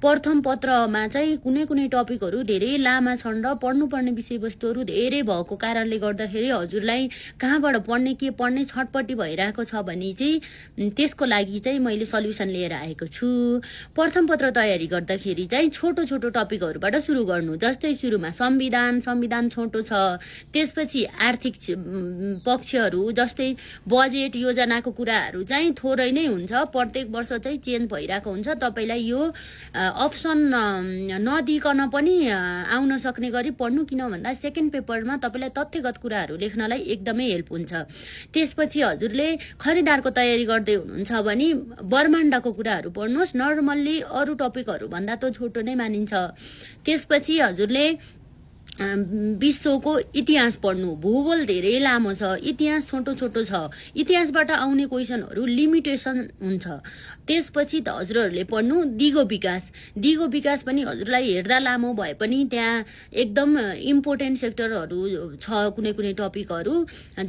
प्रथम पत्रमा चाहिँ कुनै कुनै टपिकहरू धेरै लामा छन् र पढ्नुपर्ने विषयवस्तुहरू धेरै भएको कारणले गर्दाखेरि हजुरलाई कहाँबाट पढ्ने के पढ्ने छटपट्टि भइरहेको छ भने चाहिँ त्यसको लागि चाहिँ मैले सल्युसन लिएर आएको छु। प्रथम पत्र तयारी गर्दाखेरि चाहिँ छोटो छोटो टपिकहरूबाट सुरु गर्नु। जस्तै सुरुमा संविधान छोटो छ, त्यसपछि आर्थिक पक्षहरू जस्तै बजेट योजनाको कुराहरू चाहिँ थोरै नै हुन्छ, प्रत्येक वर्ष चाहिँ चेन्ज भइरहेको हुन्छ। तपाईँलाई यो अप्सन नदिकन पनि आउन सक्ने गरी पढ्नु, किन भन्दा सेकेन्ड पेपरमा तपाईँलाई तथ्यगत कुराहरू लेख्नलाई एकदमै हेल्प हुन्छ। त्यसपछि हजुरले खरिदारको तयारी गर्दै हुनुहुन्छ भने ब्रह्माण्डको कुराहरू पढ्नुहोस्, नर्मल्ली अरू टपिकहरू भन्दा त छोटो नै मानिन्छ। त्यसपछि हजुरले विश्वको इतिहास पढ्नु। भूगोल धेरै लामो छ, इतिहास छोटो छोटो छ, इतिहासबाट आउने क्वेसनहरू लिमिटेसन हुन्छ। त्यसपछि त हजुरहरूले पढ्नु दिगो विकास पनि हजुरलाई हेर्दा लामो भए पनि त्यहाँ एकदम इम्पोर्टेन्ट सेक्टरहरू छ, कुनै कुनै टपिकहरू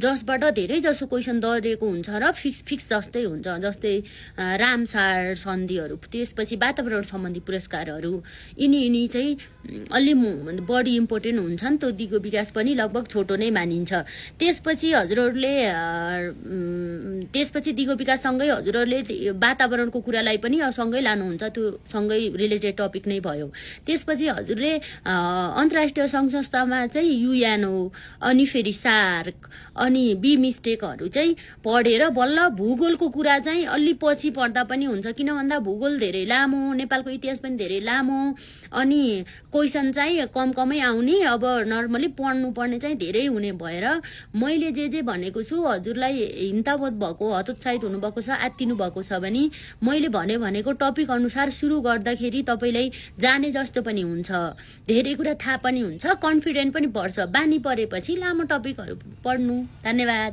जसबाट धेरै जसो क्वेसन दरिएको हुन्छ र फिक्स जस्तै हुन्छ। जस्तै रामसार सन्धिहरू, त्यसपछि वातावरण सम्बन्धी पुरस्कारहरू, यिनी चाहिँ अलि बढी इम्पोर्टेन्ट हुन्छन्। त्यो दिगो विकास पनि लगभग छोटो नै मानिन्छ। त्यसपछि हजुरहरूले दिगो विकाससँगै हजुरहरूले वातावरणको कुरालाई पनि सँगै लानुहुन्छ, त्यो सँगै रिलेटेड टपिक नै भयो। त्यसपछि हजुरले अन्तर्राष्ट्रिय सङ्घ संस्थामा चाहिँ युएनओ, अनि फेरि सार्क, अनि मिस्टेकहरू चाहिँ पढेर बल्ल भूगोलको कुरा चाहिँ अलि पछि पढ्दा पनि हुन्छ। किन भन्दा भूगोल धेरै लामो, नेपालको इतिहास पनि धेरै लामो, अनि क्वेसन चाहिँ कमै आउने। अब नर्मली पढ्नुपर्ने चाहिँ धेरै हुने भएर मैले जे भनेको छु, हजुरलाई हिमतावत भएको, हतोत्साहित हुनुभएको छ, आत्तिनु भएको छ भने मैले भनेको टपिक अनुसार सुरु गर्दाखेरि तपाईँलाई जाने जस्तो पनि हुन्छ, धेरै कुरा थाहा पनि हुन्छ, कन्फिडेन्ट पनि बढ्छ। बानी परेपछि लामो टपिकहरू पढ्नु। धन्यवाद।